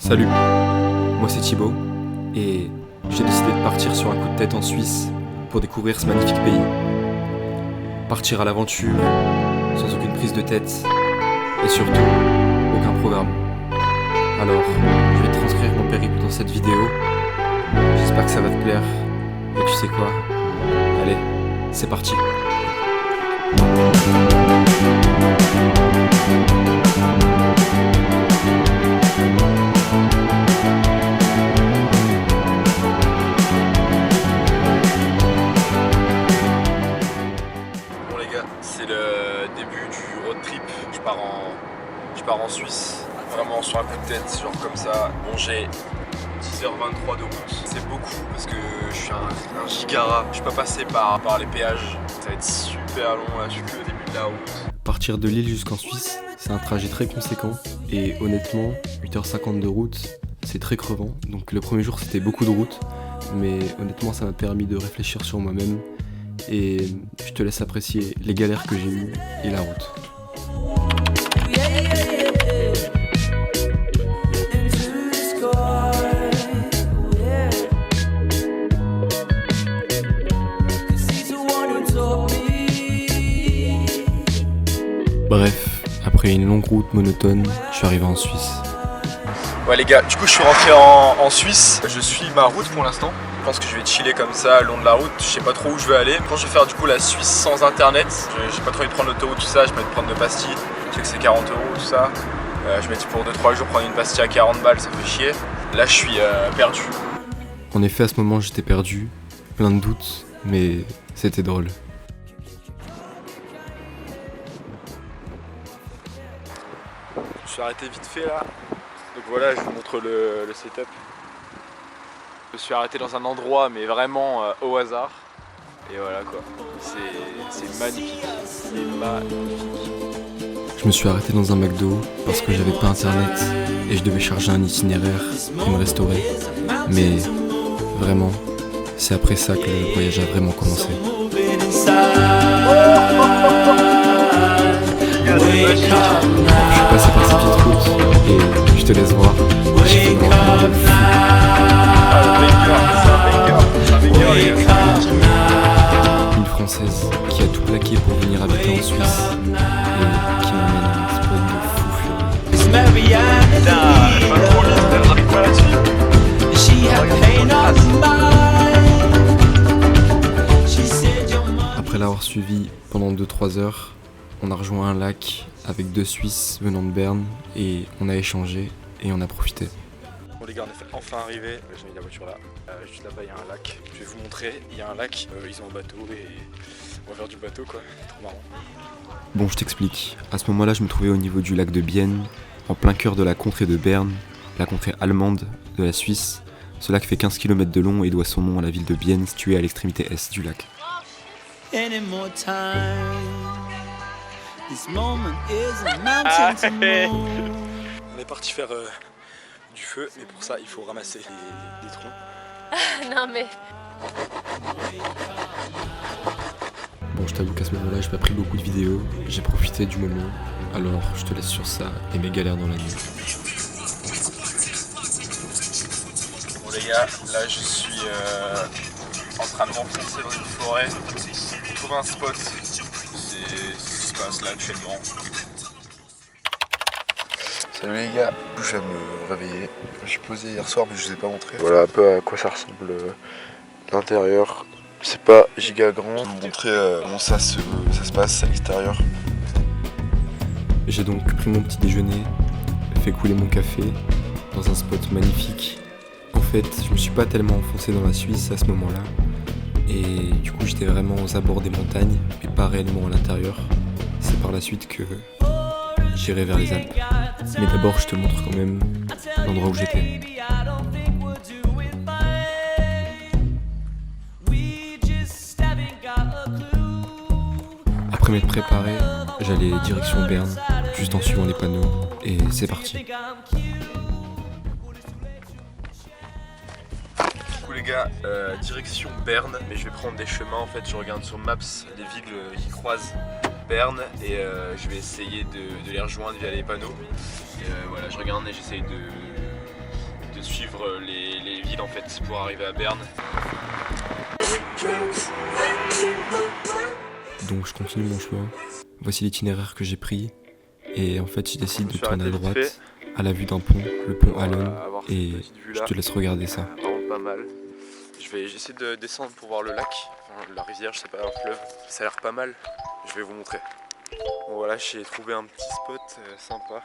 Salut, moi c'est Thibaut et j'ai décidé de partir sur un coup de tête en Suisse pour découvrir ce magnifique pays. Partir à l'aventure, sans aucune prise de tête et surtout aucun programme. Alors, je vais transcrire mon périple dans cette vidéo. J'espère que ça va te plaire. Et tu sais quoi? Allez, c'est parti. Bon les gars, c'est le début du road trip. Je pars en Suisse, vraiment sur un coup de tête, genre comme ça. Bon, j'ai 10h23 de route. C'est beaucoup parce que je suis un gigara. Je peux pas passer par les péages. Ça va être super long là, je suis que au début de la route. Partir de Lille jusqu'en Suisse, c'est un trajet très conséquent. Et honnêtement, 8h50 de route, c'est très crevant. Donc le premier jour, c'était beaucoup de route. Mais honnêtement, ça m'a permis de réfléchir sur moi-même. Et je te laisse apprécier les galères que j'ai eues et la route. Bref, après une longue route monotone, je suis arrivé en Suisse. Ouais les gars, du coup je suis rentré en Suisse. Je suis ma route pour l'instant. Je pense que je vais chiller comme ça le long de la route. Je sais pas trop où je vais aller. Quand je vais faire du coup la Suisse sans internet, j'ai pas trop envie de prendre l'autoroute, tout ça. Je vais de prendre de pastilles. Je sais que c'est 40 € tout ça. Je m'ai dit pour 2-3 jours prendre une pastille à 40 balles, ça fait chier. Là je suis perdu. En effet, à ce moment, j'étais perdu, plein de doutes, mais c'était drôle. Je suis arrêté vite fait là. Donc voilà, je vous montre le setup. Je me suis arrêté dans un endroit mais vraiment au hasard. Et voilà quoi. C'est magnifique. C'est magnifique. Je me suis arrêté dans un McDo parce que j'avais pas internet et je devais charger un itinéraire et me restaurer. Mais vraiment, c'est après ça que le voyage a vraiment commencé. Je suis passé par ces petites routes et je te laisse voir. J'ai fait une rencontre de fou. Une Française qui a tout plaqué pour venir habiter en Suisse et qui m'emmène à un spot de fou furieux. Après l'avoir suivi pendant 2-3 heures, on a rejoint un lac avec 2 Suisses venant de Berne et on a échangé et on a profité. Bon les gars, on est enfin arrivé. J'ai mis la voiture là. Juste là-bas il y a un lac. Je vais vous montrer. Il y a un lac. Ils ont un bateau et on va faire du bateau quoi. Trop marrant. Bon, je t'explique. À ce moment-là, je me trouvais au niveau du lac de Bienne, en plein cœur de la contrée de Berne, la contrée allemande de la Suisse. Ce lac fait 15 km de long et doit son nom à la ville de Bienne, située à l'extrémité est du lac. On est parti faire du feu, mais pour ça il faut ramasser les troncs. Non mais... Bon, je t'avoue qu'à ce moment-là, j'ai pas pris beaucoup de vidéos, j'ai profité du moment, alors je te laisse sur ça et mes galères dans la nuit. Bon les gars, là je suis en train de m'enfoncer dans une forêt pour trouver un spot. C'est ce qui se passe là actuellement. Salut les gars, je viens de me réveiller. Je suis posé hier soir mais je vous ai pas montré. Voilà un peu à quoi ça ressemble l'intérieur. C'est pas giga grand. Je vais vous montrer comment ça se passe à l'extérieur. J'ai donc pris mon petit déjeuner, fait couler mon café dans un spot magnifique. En fait, je me suis pas tellement enfoncé dans la Suisse à ce moment-là. Et du coup, j'étais vraiment aux abords des montagnes, mais pas réellement à l'intérieur. C'est par la suite que j'irai vers les Alpes. Mais d'abord, je te montre quand même l'endroit où j'étais. Après m'être préparé, j'allais direction Berne, juste en suivant les panneaux, et c'est parti. Du coup les gars, direction Berne, mais je vais prendre des chemins en fait, je regarde sur Maps les villes qui croisent Berne et je vais essayer de les rejoindre via les panneaux. Et voilà, je regarde et j'essaye suivre les villes en fait pour arriver à Berne. Donc je continue mon chemin. Voici l'itinéraire que j'ai pris. Et en fait, je décide de tourner à droite à la vue d'un pont, le pont Allen. Et je te laisse regarder ça. Vraiment pas mal. J'essaie de descendre pour voir le lac, enfin, la rivière, je sais pas, un fleuve. Ça a l'air pas mal. Je vais vous montrer. Bon voilà, j'ai trouvé un petit spot sympa.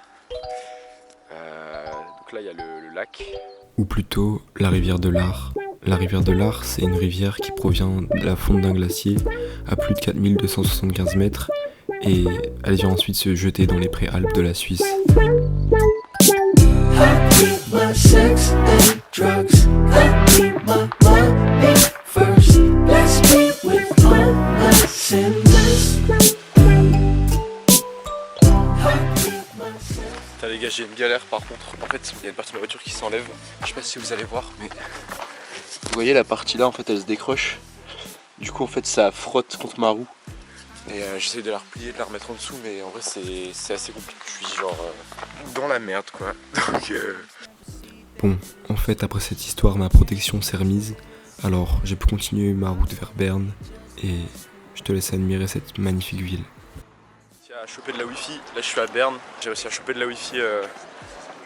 Donc là, il y a le lac. Ou plutôt la rivière de l'Ar. La rivière de l'Ar, c'est une rivière qui provient de la fonte d'un glacier à plus de 4275 mètres et elle vient ensuite se jeter dans les préalpes de la Suisse. Putain les gars, j'ai une galère par contre. En fait, il y a une partie de ma voiture qui s'enlève. Je sais pas si vous allez voir, mais vous voyez la partie là, en fait, elle se décroche. Du coup, en fait, ça frotte contre ma roue. Et j'essaie de la replier, de la remettre en dessous, mais en vrai, c'est assez compliqué. Je suis genre dans la merde, quoi. Donc, Bon, en fait, après cette histoire, ma protection s'est remise. Alors, j'ai pu continuer ma route vers Berne et je te laisse admirer cette magnifique ville. J'ai à choper de la wifi. Là, je suis à Berne. J'ai réussi à choper de la wifi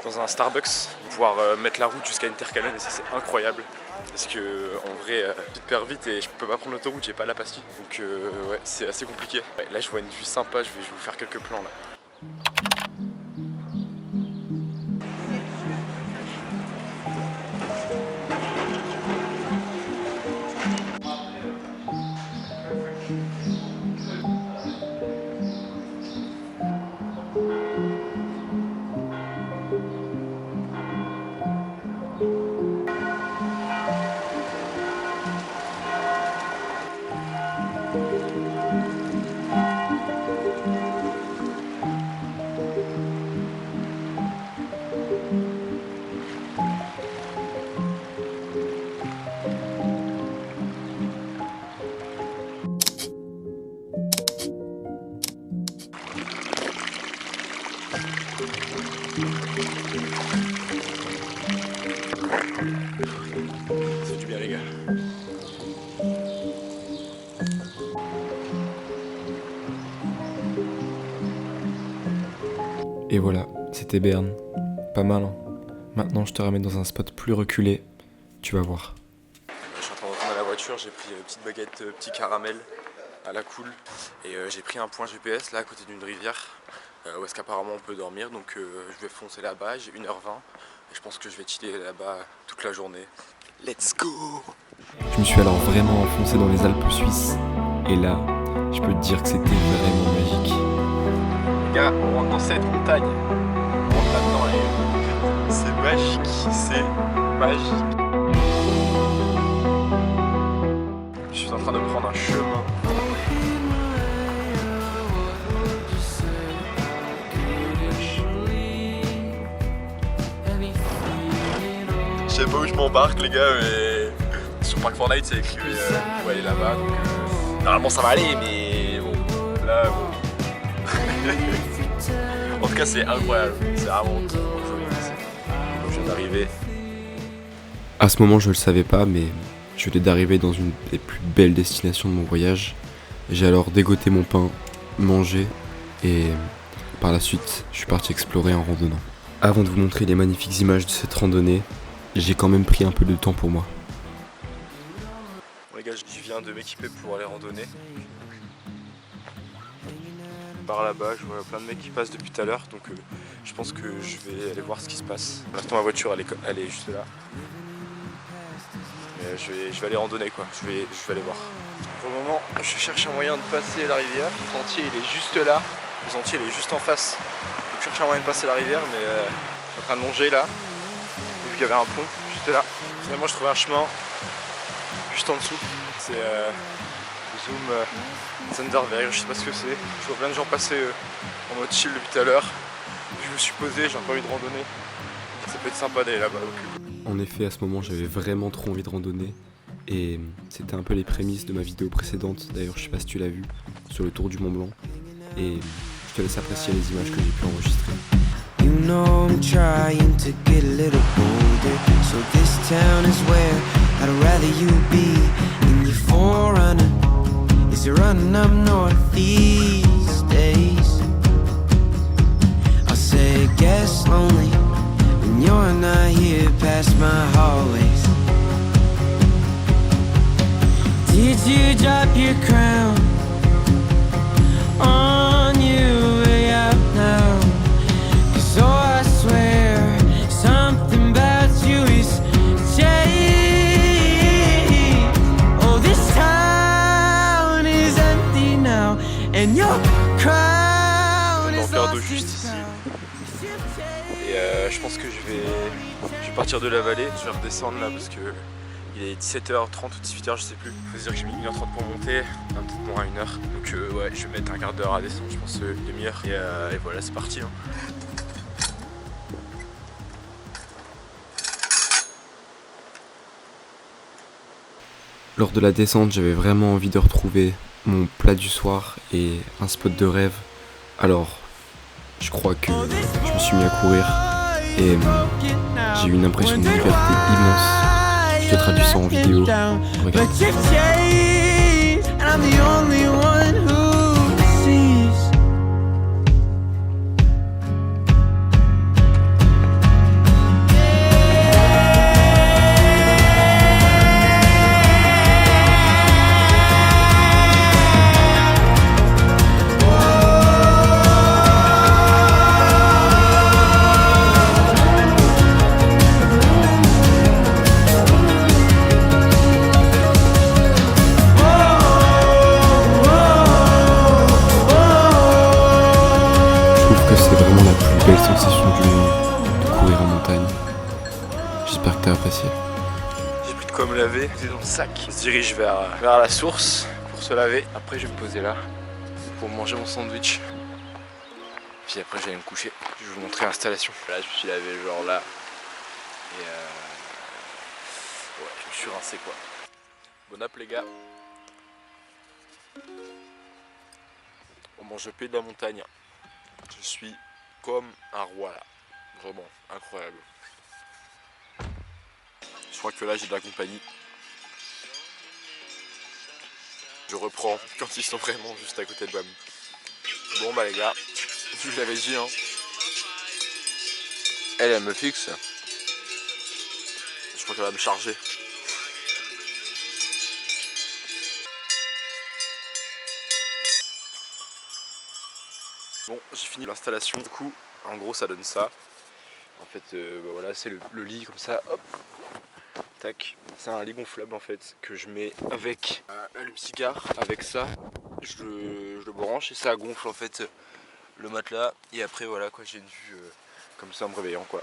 dans un Starbucks pour pouvoir mettre la route jusqu'à Intercalen et ça, c'est incroyable. Parce que en vrai, je perds vite et je peux pas prendre l'autoroute, j'ai pas la pastille. Donc ouais, c'est assez compliqué. Ouais, là, je vois une vue sympa, je vais vous faire quelques plans là. C'est du bien les gars. Et voilà, c'était Berne. Pas mal, hein. Maintenant, je te ramène dans un spot plus reculé. Tu vas voir. Je suis en train de retourner à la voiture, j'ai pris une petite baguette, petit caramel à la cool. Et j'ai pris un point GPS là à côté d'une rivière où est-ce qu'apparemment on peut dormir. Donc je vais foncer là-bas, j'ai 1h20 et je pense que je vais chiller là-bas toute la journée. Let's go! Je me suis alors vraiment enfoncé dans les Alpes suisses. Et là, je peux te dire que c'était vraiment magique. Les gars, on rentre dans cette montagne. On rentre là-dedans et c'est magique, c'est magique. Je suis en train de prendre un chemin. Je sais pas où je m'embarque les gars, mais sur Park Fortnite c'est écrit faut aller là-bas, donc normalement ça va aller, mais bon, là bon. En tout cas c'est incroyable, c'est vraiment joli ici. Donc je viens d'arriver. À ce moment, je le savais pas, mais je venais d'arriver dans une des plus belles destinations de mon voyage. J'ai alors dégoté mon pain, mangé, et par la suite, je suis parti explorer en randonnant. Avant de vous montrer les magnifiques images de cette randonnée, j'ai quand même pris un peu de temps pour moi. Bon les gars, je viens de m'équiper pour aller randonner. Par là-bas, je vois plein de mecs qui passent depuis tout à l'heure, donc je pense que je vais aller voir ce qui se passe. Pour l'instant ma voiture elle est juste là. Mais je vais aller randonner quoi, je vais aller voir. Pour le moment, je cherche un moyen de passer la rivière. Le sentier il est juste là, le sentier il est juste en face. Donc je cherche un moyen de passer la rivière, mais je suis en train de longer là. J'ai vu qu'il y avait un pont juste là. Finalement je trouve un chemin juste en dessous. C'est Zoom Zanderberg, je sais pas ce que c'est. Je vois plein de gens passer en mode chill depuis tout à l'heure. Je me suis posé, j'ai encore envie de randonner. Ça peut être sympa d'aller là-bas. En effet, à ce moment, j'avais vraiment trop envie de randonner. Et c'était un peu les prémices de ma vidéo précédente. D'ailleurs, je sais pas si tu l'as vu, sur le tour du Mont Blanc. Et je te laisse apprécier les images que j'ai pu enregistrer. You know I'm trying to get a little bolder. So this town is where I'd rather you be. In your forerunner, is it running up north these days? I'll say guess lonely when you're not here past my hallways. Did you drop your crown on your way out now? 'Cause oh, I swear something about you is changed. Oh, this town is empty now, and your crown is lost its crown. Et je pense que je vais partir de la vallée, je vais redescendre là parce que il est 17h30 ou 18h, je sais plus. Faut se dire que j'ai mis 1h30 pour monter, peut-être moins à 1h. Donc ouais, je vais mettre un quart d'heure à descendre, je pense une demi-heure. Et voilà, c'est parti. Hein. Lors de la descente, j'avais vraiment envie de retrouver mon plat du soir et un spot de rêve. Alors, je crois que je me suis mis à courir et j'ai eu une impression de liberté immense. Je te traduis ça en vidéo. Regarde. Belle sensation du monde de courir en montagne. J'espère que t'as apprécié. J'ai plus de quoi me laver, c'est dans le sac. On se dirige vers la source pour se laver. Après je vais me poser là pour manger mon sandwich. Puis après j'allais me coucher. Je vais vous montrer l'installation. Là je me suis lavé genre là. Et ouais, je me suis rincé quoi. Bon app les gars. On mange le pied de la montagne. Je suis comme un roi là, vraiment incroyable. Je crois que là j'ai de la compagnie. Je reprends quand ils sont vraiment juste à côté de moi. Bon bah les gars, je vous l'avais dit hein. Elle me fixe. Je crois qu'elle va me charger. Bon, j'ai fini l'installation, du coup, en gros ça donne ça. En fait, bah voilà, c'est le lit comme ça, hop, tac. C'est un lit gonflable en fait, que je mets avec allume-cigare, avec ça. Je le branche et ça gonfle en fait le matelas. Et après voilà quoi, j'ai une vue comme ça en me réveillant quoi.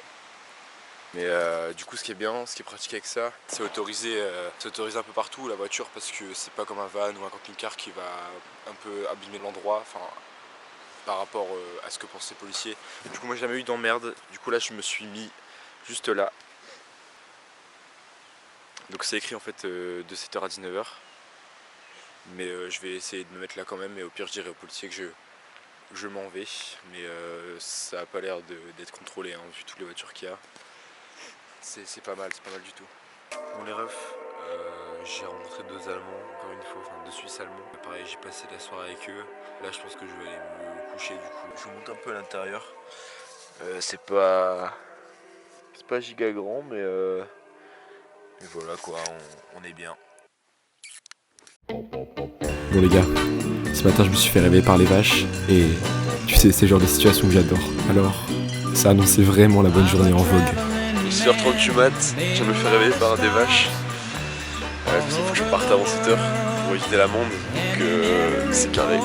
Mais du coup ce qui est bien, ce qui est pratique avec ça, c'est autorisé un peu partout la voiture parce que c'est pas comme un van ou un camping-car qui va un peu abîmer l'endroit. Enfin, par rapport à ce que pensent les policiers. Du coup moi j'ai jamais eu d'emmerde, du coup là je me suis mis juste là. Donc c'est écrit en fait de 7h à 19h. Mais je vais essayer de me mettre là quand même et au pire je dirai aux policiers que je m'en vais. Mais ça a pas l'air d'être contrôlé hein, vu toutes les voitures qu'il y a. C'est pas mal du tout. Bon les refs, j'ai rencontré 2 Allemands, encore une fois, enfin 2 Suisses allemands. Pareil, j'ai passé la soirée avec eux. Là, je pense que je vais aller me coucher du coup. Je vous montre un peu à l'intérieur. C'est pas giga grand, mais voilà quoi, on est bien. Bon les gars, ce matin je me suis fait réveiller par les vaches et tu sais, c'est le genre de situation que j'adore. Alors, ça annonçait vraiment la bonne journée en vogue. 6h30 du mat, je me fais réveiller par des vaches. Il faut que je parte avant 7h pour éviter l'amende, donc c'est carré.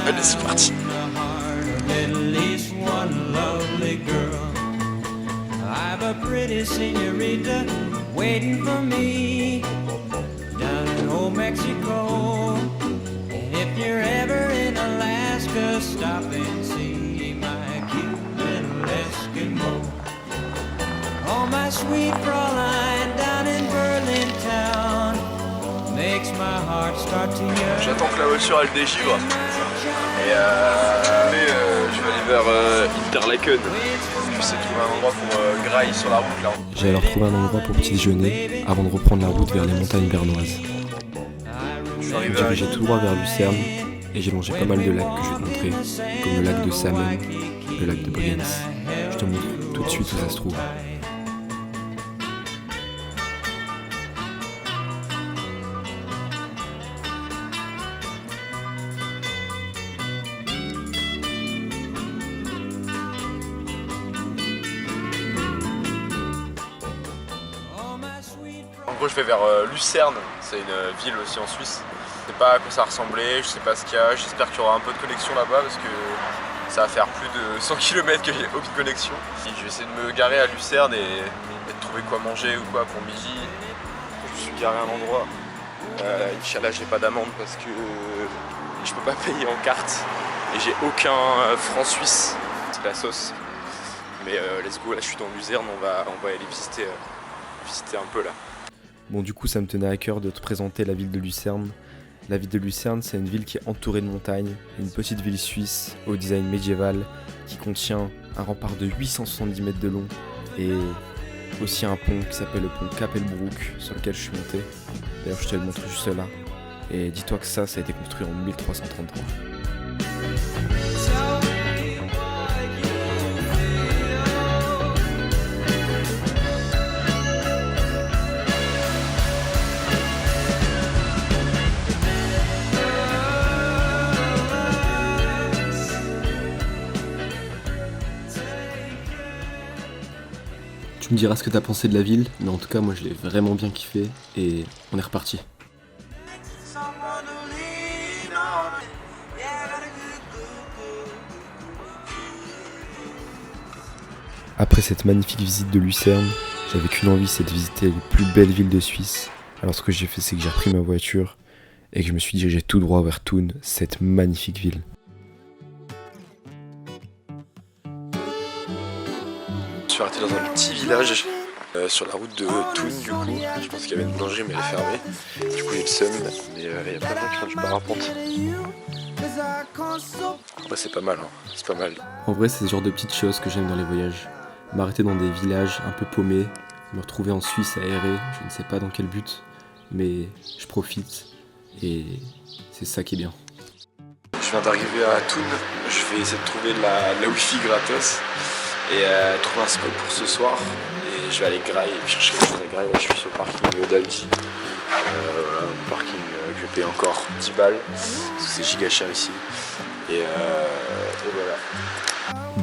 Allez, c'est parti. My sweet Fräulein down in Berlin town makes my heart start to yearn. J'attends que la voiture elle dégivre et je vais aller vers Interlaken. j'essaie de trouver un endroit pour grailler sur la route là. J'allais leur trouver un endroit pour petit déjeuner avant de reprendre la route vers les montagnes bernoises. Je suis Je arrivé me dirigeais tout droit vers Lucerne et j'ai longé pas mal de lacs que je vais te montrer, comme le lac de Samen, le lac de Brienz. Je te montre tout de suite où ça se trouve. En gros, je vais vers Lucerne, c'est une ville aussi en Suisse. Je sais pas à quoi ça ressemblait, je sais pas ce qu'il y a, j'espère qu'il y aura un peu de connexion là-bas parce que ça va faire plus de 100 km que j'ai aucune connexion. Et je vais essayer de me garer à Lucerne et de trouver quoi manger ou quoi pour midi. Je me suis garé à un endroit. Inch'Allah, j'ai pas d'amende parce que je peux pas payer en carte et j'ai aucun franc suisse. C'est la sauce. Mais let's go, là je suis dans Lucerne, on va aller visiter un peu là. Bon, du coup, ça me tenait à cœur de te présenter la ville de Lucerne. La ville de Lucerne, c'est une ville qui est entourée de montagnes, une petite ville suisse au design médiéval qui contient un rempart de 870 mètres de long et aussi un pont qui s'appelle le pont Kapelbrook sur lequel je suis monté. D'ailleurs, je te le montre juste là. Et dis-toi que ça a été construit en 1333. Tu me diras ce que t'as pensé de la ville, mais en tout cas moi je l'ai vraiment bien kiffé et on est reparti. Après cette magnifique visite de Lucerne, j'avais qu'une envie, c'est de visiter les plus belles villes de Suisse. Alors ce que j'ai fait, c'est que j'ai repris ma voiture et que je me suis dirigé tout droit vers Thun, cette magnifique ville. Je suis arrêté dans un petit village sur la route de Thun du coup. Je pense qu'il y avait une boulangerie mais elle est fermée. Du coup j'ai le seum, mais il y a plein de gens qui font du parapente. Ouais, c'est pas mal, hein. C'est pas mal. En vrai, c'est ce genre de petites choses que j'aime dans les voyages. M'arrêter dans des villages un peu paumés, me retrouver en Suisse à errer, je ne sais pas dans quel but, mais je profite et c'est ça qui est bien. Je viens d'arriver à Thun, je vais essayer de trouver de la wifi gratos et trouver un spot pour ce soir. Et je vais aller grailler, chercher quelque chose à grailler. Là, je suis sur le parking d'Aldi. Voilà, un parking que je paye encore 10 balles, parce que c'est giga cher ici. Et voilà.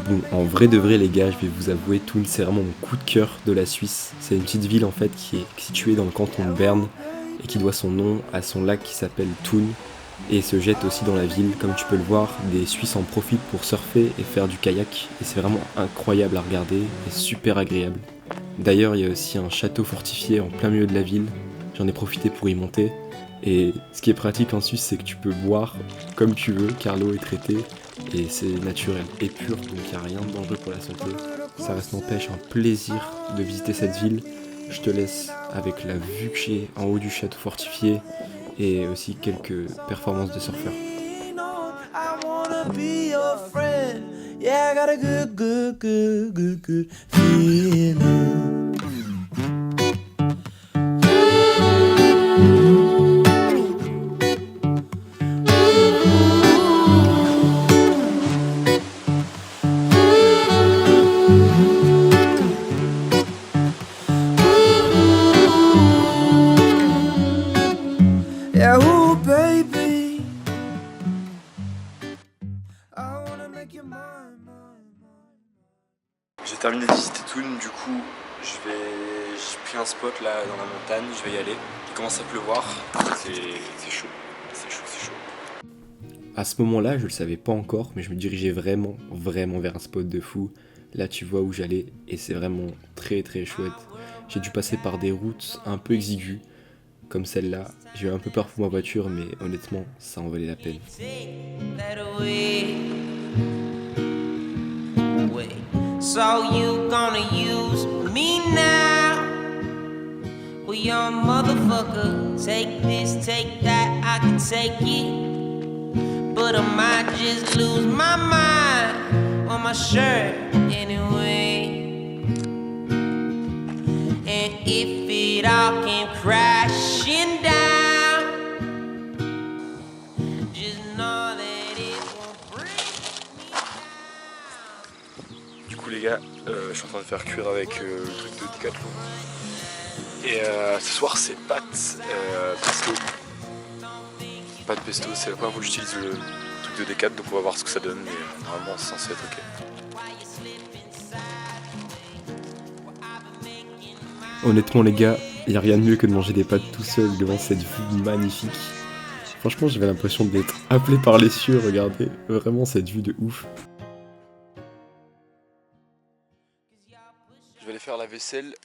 Bon, en vrai de vrai les gars, je vais vous avouer, Thun c'est vraiment mon coup de cœur de la Suisse. C'est une petite ville en fait qui est située dans le canton de Berne et qui doit son nom à son lac qui s'appelle Thun et se jette aussi dans la ville. Comme tu peux le voir, des Suisses en profitent pour surfer et faire du kayak et c'est vraiment incroyable à regarder et super agréable. D'ailleurs, il y a aussi un château fortifié en plein milieu de la ville. J'en ai profité pour y monter. Et ce qui est pratique en Suisse, c'est que tu peux boire comme tu veux, car l'eau est traitée et c'est naturel et pur, donc il n'y a rien de dangereux pour la santé. Ça reste n'empêche un plaisir de visiter cette ville. Je te laisse avec la vue que j'ai en haut du château fortifié et aussi quelques performances de surfeurs. J'ai terminé de visiter Thun, du coup j'ai pris un spot là dans la montagne, je vais y aller. Il commence à pleuvoir, c'est chaud, c'est chaud. À ce moment-là, je le savais pas encore, mais je me dirigeais vraiment vers un spot de fou. Là, tu vois où j'allais et c'est vraiment très très chouette. J'ai dû passer par des routes un peu exiguës, comme celle-là. J'ai eu un peu peur pour ma voiture, mais honnêtement, ça en valait la peine. So you gonna use me now? Well, young motherfucker, take this, take that, I can take it. But I might just lose my mind on my shirt anyway. And if it all came crashing down, just know that it won't bring me down. Du coup les gars, je suis en train de faire cuire avec le truc de Decathlon. Et ce soir c'est pâte pesto. Pâte pesto, c'est la première fois que j'utilise le truc de Decathlon, donc on va voir ce que ça donne, mais normalement c'est censé être ok. Honnêtement les gars, il n'y a rien de mieux que de manger des pâtes tout seul devant cette vue magnifique. Franchement j'avais l'impression d'être appelé par les cieux, regardez, vraiment cette vue de ouf. Je vais aller faire la vaisselle,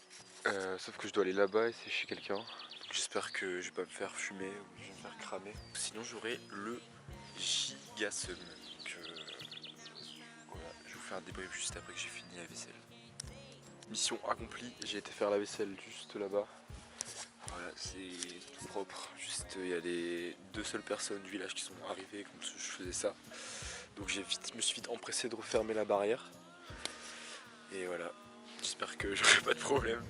sauf que je dois aller là-bas et c'est chez quelqu'un. J'espère que je vais pas me faire fumer ou je vais me faire cramer. Sinon j'aurai le giga seum. Donc voilà, je vais vous faire un débrief juste après que j'ai fini la vaisselle. Mission accomplie, j'ai été faire la vaisselle juste là-bas. Voilà, c'est tout propre. Juste il y a les 2 seules personnes du village qui sont arrivées comme je faisais ça. Donc je me suis vite empressé de refermer la barrière. Et voilà, j'espère que j'aurai pas de problème.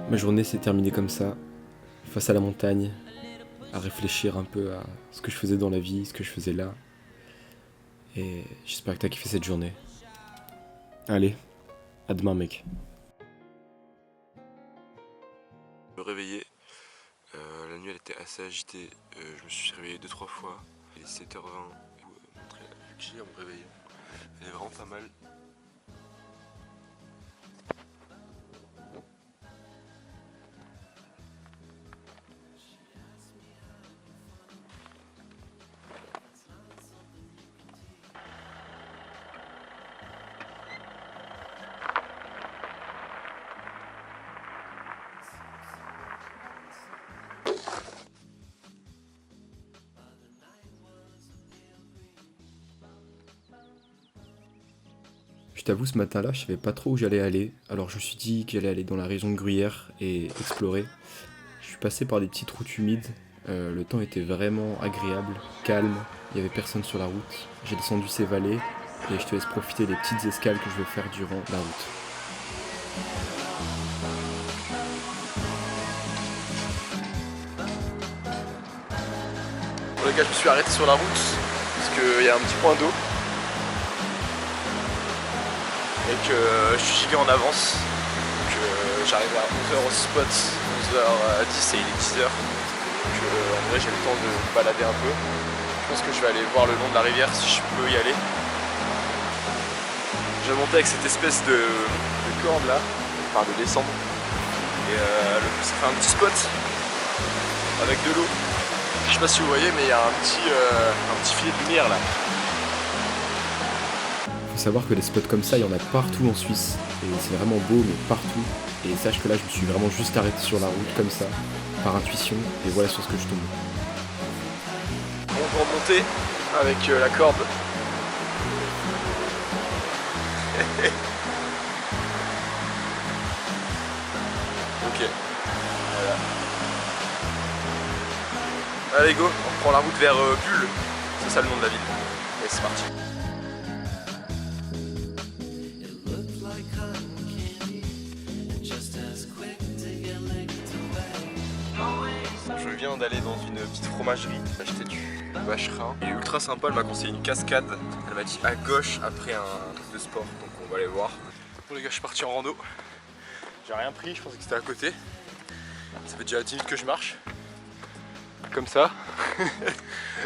Ma journée s'est terminée comme ça, face à la montagne, à réfléchir un peu à ce que je faisais dans la vie, ce que je faisais là. Et j'espère que t'as kiffé cette journée. Allez, à demain mec. Me réveiller, la nuit elle était assez agitée, je me suis réveillé 2-3 fois. Il est 7h20, montrer la vue que j'ai à me réveiller. Elle est vraiment pas mal. Je t'avoue, ce matin-là, je savais pas trop où j'allais aller, alors je me suis dit que j'allais aller dans la région de Gruyère et explorer. Je suis passé par des petites routes humides, le temps était vraiment agréable, calme, il y avait personne sur la route. J'ai descendu ces vallées et je te laisse profiter des petites escales que je vais faire durant la route. Bon les gars, je me suis arrêté sur la route parce qu'il y a un petit point d'eau. Et que je suis giga en avance, que j'arrive à 11h au spot, 11h10 et il est 10h, donc en vrai j'ai le temps de me balader un peu. Je pense que je vais aller voir le long de la rivière si je peux y aller. Je vais monter avec cette espèce de corde là, enfin de descendre, et ça fait un petit spot avec de l'eau. Je sais pas si vous voyez mais il y a un petit filet de lumière là. Faut savoir que des spots comme ça, il y en a partout en Suisse. Et c'est vraiment beau, mais partout. Et sache que là, je me suis vraiment juste arrêté sur la route comme ça, par intuition. Et voilà sur ce que je tombe. On va remonter avec la corde. Ok. Voilà. Allez go, on prend la route vers Bulle. C'est ça le nom de la ville. Et c'est parti. Je viens d'aller dans une petite fromagerie acheter du vacherin. Il est ultra sympa, elle m'a conseillé une cascade. Elle m'a dit à gauche après un truc de sport, donc on va aller voir. Bon les gars, je suis parti en rando. J'ai rien pris, je pensais que c'était à côté. Ça fait déjà 10 minutes que je marche. Comme ça.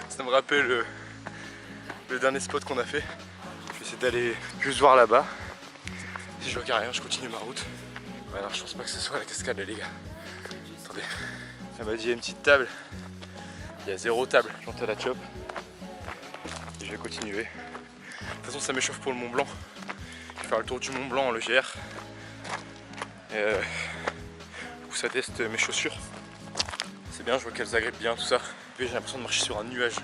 Ça me rappelle le dernier spot qu'on a fait. Je vais essayer d'aller juste voir là-bas. Si je vois qu'il n'y a rien, je continue ma route. Ouais, non, je pense pas que ce soit la cascade là les gars. Attendez. Elle m'a dit il y a une petite table. Il y a 0 table. Je monte à la chop. Et je vais continuer. De toute façon ça m'échauffe pour le Mont Blanc. Je vais faire le tour du Mont Blanc en LGR. Du coup ça teste mes chaussures. C'est bien, je vois qu'elles agrippent bien tout ça. Puis j'ai l'impression de marcher sur un nuage.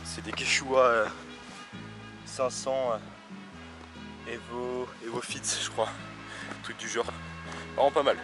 C'est des Quechua 500 Evo Fit je crois. Un truc du genre. Vraiment pas mal.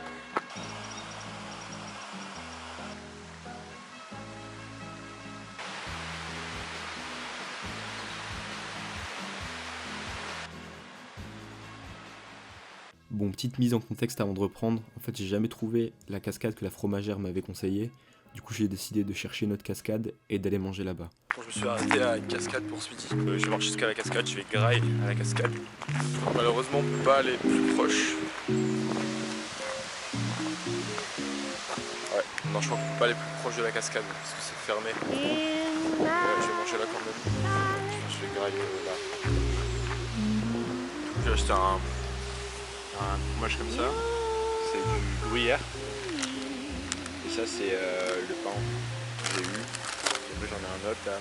Bon, petite mise en contexte avant de reprendre. En fait, j'ai jamais trouvé la cascade que la fromagère m'avait conseillée. Du coup, j'ai décidé de chercher une autre cascade et d'aller manger là-bas. Quand je me suis arrêté à une cascade pour ce midi, je marche jusqu'à la cascade, je vais grailler à la cascade. Malheureusement, on peut pas aller plus proche. Ouais, non, je crois qu'on peut pas aller plus proche de la cascade parce que c'est fermé. Je vais manger là quand même. Je vais grailler là. J'ai acheté un fromage comme ça, c'est du gruyère. Et ça c'est le pain que j'ai eu. Et après j'en ai un autre là,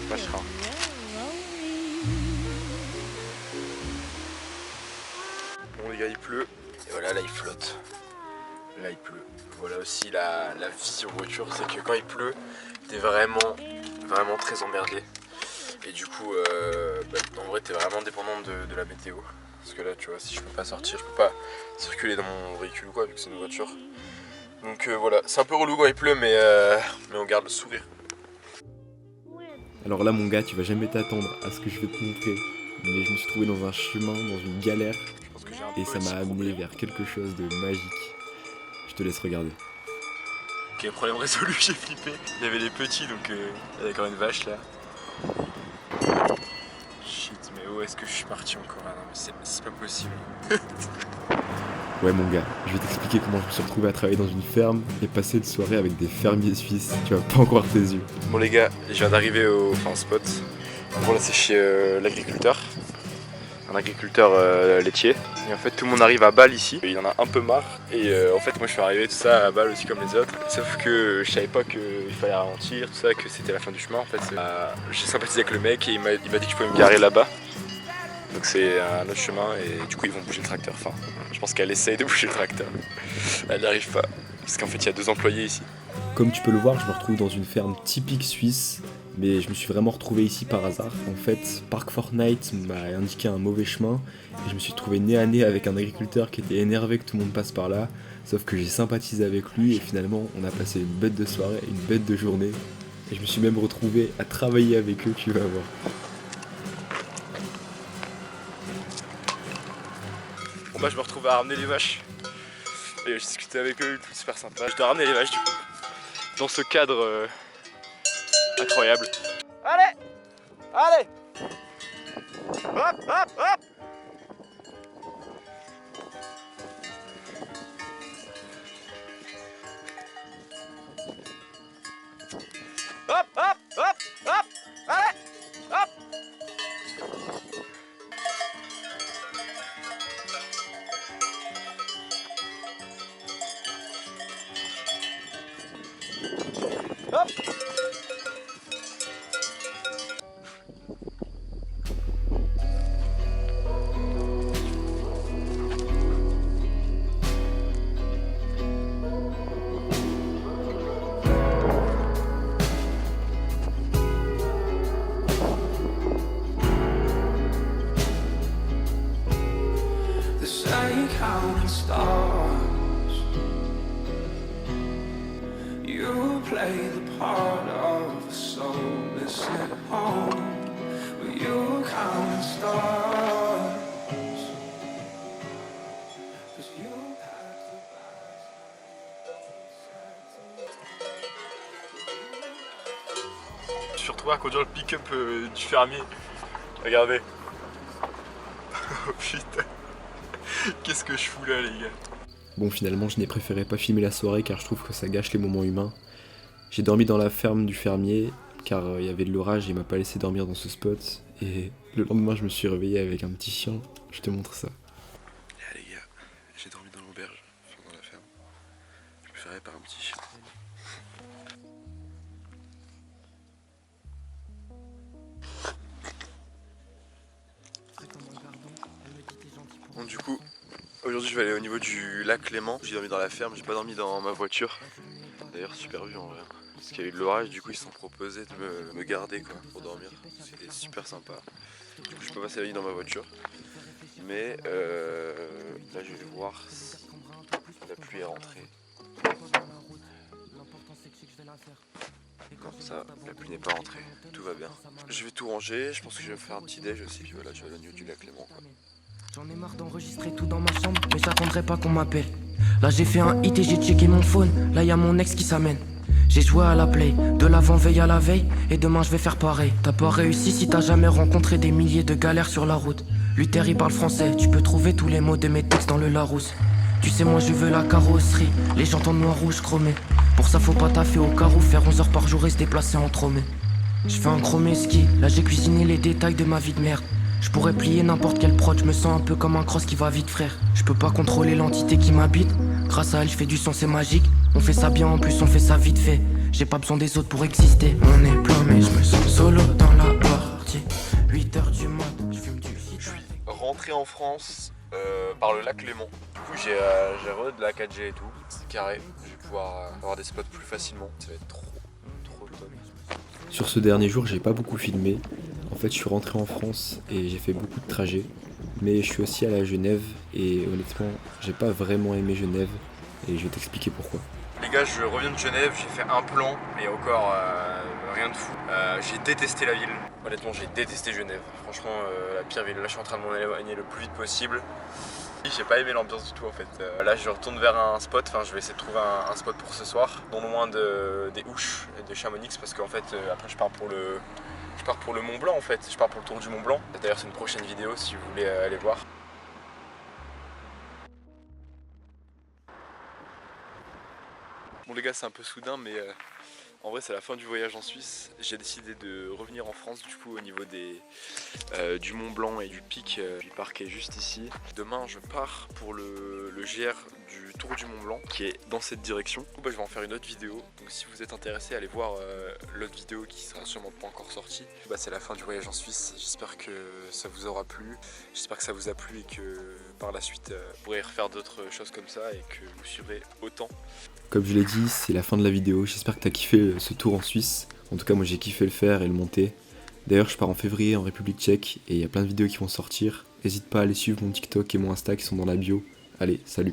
vacherin. Bon les gars il pleut, et voilà là il flotte. Là il pleut. Voilà aussi la vie en voiture, c'est que quand il pleut, t'es vraiment très emmerdé. Et du coup, en vrai t'es vraiment dépendant de la météo. Parce que là tu vois, si je peux pas sortir, je peux pas circuler dans mon véhicule ou quoi, vu que c'est une voiture. Donc voilà, c'est un peu relou quand il pleut, mais on garde le sourire. Alors là, mon gars, tu vas jamais t'attendre à ce que je vais te montrer. Mais je me suis trouvé dans un chemin, dans une galère. Je pense que j'ai un Et ça petit m'a amené problème. vers quelque chose de magique. Je te laisse regarder. Ok, problème résolu, j'ai flippé. Il y avait les petits, donc il y avait encore une vache là. Shit, mais où est-ce que je suis parti encore là? Non, mais c'est pas possible. Ouais, mon gars, je vais t'expliquer comment je me suis retrouvé à travailler dans une ferme et passer une soirée avec des fermiers suisses. Tu vas pas en croire tes yeux. Bon les gars, je viens d'arriver au spot. Bon là c'est chez l'agriculteur. Un agriculteur laitier. Et en fait tout le monde arrive à Bâle ici. Il en a un peu marre. Et en fait moi je suis arrivé tout ça à Bâle aussi comme les autres. Sauf que je savais pas qu'il fallait ralentir, tout ça, que c'était la fin du chemin en fait. J'ai sympathisé avec le mec et il m'a dit que je pouvais me garer là-bas. Donc c'est un autre chemin et du coup ils vont bouger le tracteur. Enfin, je pense qu'elle essaye de bouger le tracteur. Elle n'arrive pas. Parce qu'en fait il y a 2 employés ici. Comme tu peux le voir, je me retrouve dans une ferme typique suisse. Mais je me suis vraiment retrouvé ici par hasard. En fait, Park Fortnite m'a indiqué un mauvais chemin. Et je me suis trouvé nez à nez avec un agriculteur qui était énervé que tout le monde passe par là. Sauf que j'ai sympathisé avec lui et finalement on a passé une bête de soirée, une bête de journée. Et je me suis même retrouvé à travailler avec eux, tu vas voir. Bon bah je me retrouve à ramener les vaches. Et j'ai discuté avec eux, tout super sympa. Je dois ramener les vaches du coup. Dans ce cadre incroyable. Allez! Allez! Hop, hop, hop! Hop, hop, hop, hop! Allez! Hop! Hop! The same counting stars. You play the part of a soulless at home, but you counting stars. 'Cause you pack the bags. Je me suis retrouvé à conduire le pick-up du fermier. Regardez. Oh putain. Qu'est-ce que je fous là les gars? Bon, finalement, je n'ai préféré pas filmer la soirée car je trouve que ça gâche les moments humains. J'ai dormi dans la ferme du fermier car il y avait de l'orage et il m'a pas laissé dormir dans ce spot. Et le lendemain, je me suis réveillé avec un petit chien. Je te montre ça. Là les gars, j'ai dormi dans l'auberge, enfin dans la ferme. Je me fais réveiller par un petit chien. Bon du coup, aujourd'hui Aujourd'hui je vais aller au niveau du lac Léman. J'ai dormi dans la ferme, j'ai pas dormi dans ma voiture. D'ailleurs super vu en vrai. Parce qu'il y a eu de l'orage, du coup ils se sont proposés de me garder quoi, pour dormir. C'était super sympa. Du coup je peux passer la nuit dans ma voiture. Mais là je vais voir si la pluie est rentrée. Non, ça, la pluie n'est pas rentrée, tout va bien. Je vais tout ranger, je pense que je vais me faire un petit déj aussi, puis voilà, je vais aller au niveau du lac Léman quoi. J'en ai marre d'enregistrer tout dans ma chambre, mais j'attendrai pas qu'on m'appelle. Là j'ai fait un hit et j'ai checké mon phone, là y a mon ex qui s'amène. J'ai joué à la play, de l'avant-veille à la veille, et demain je vais faire pareil. T'as pas réussi si t'as jamais rencontré des milliers de galères sur la route. Luther il parle français, tu peux trouver tous les mots de mes textes dans le Larousse. Tu sais moi je veux la carrosserie, les jantes en noir rouge chromé. Pour ça faut pas taffer au carreau, faire 11 heures par jour et se déplacer en tromé. Je fais un chromé ski, là j'ai cuisiné les détails de ma vie de merde. Je pourrais plier n'importe quel prod, je me sens un peu comme un cross qui va vite frère. Je peux pas contrôler l'entité qui m'habite, grâce à elle je fais du son c'est magique. On fait ça bien en plus on fait ça vite fait, j'ai pas besoin des autres pour exister. On est plein mais je me sens solo dans la partie. 8h du mat, je fume du shit. Je suis rentré en France par le lac Léman. Du coup j'ai de la 4G et tout, c'est carré. Je vais pouvoir avoir des spots plus facilement, ça va être trop top. Sur ce dernier jour, j'ai pas beaucoup filmé. En fait, je suis rentré en France et j'ai fait beaucoup de trajets. Mais je suis aussi allé à Genève et honnêtement, j'ai pas vraiment aimé Genève et je vais t'expliquer pourquoi. Les gars, je reviens de Genève, j'ai fait un plan et encore rien de fou. J'ai détesté la ville. Honnêtement, j'ai détesté Genève. Franchement, la pire ville. Là, je suis en train de m'en éloigner le plus vite possible. J'ai pas aimé l'ambiance du tout en fait. Là je retourne vers un spot, enfin je vais essayer de trouver un spot pour ce soir, non loin des Ouches et de Chamonix parce qu'en fait après je pars pour le Mont Blanc en fait, je pars pour le tour du Mont Blanc. D'ailleurs c'est une prochaine vidéo si vous voulez aller voir. Bon les gars c'est un peu soudain mais en vrai c'est la fin du voyage en Suisse. J'ai décidé de revenir en France du coup au niveau du Mont Blanc et du pic du parc qui est juste ici. Demain je pars pour le GR du Tour du Mont Blanc qui est dans cette direction. Je vais en faire une autre vidéo, donc si vous êtes intéressé allez voir l'autre vidéo qui sera sûrement pas encore sortie. C'est la fin du voyage en Suisse, j'espère que ça vous aura plu, j'espère que ça vous a plu et que par la suite vous pourrez refaire d'autres choses comme ça et que vous suivrez autant. Comme je l'ai dit, c'est la fin de la vidéo. J'espère que t'as kiffé ce tour en Suisse. En tout cas, moi j'ai kiffé le faire et le monter. D'ailleurs, je pars en février en République tchèque et il y a plein de vidéos qui vont sortir. N'hésite pas à aller suivre mon TikTok et mon Insta qui sont dans la bio. Allez, salut!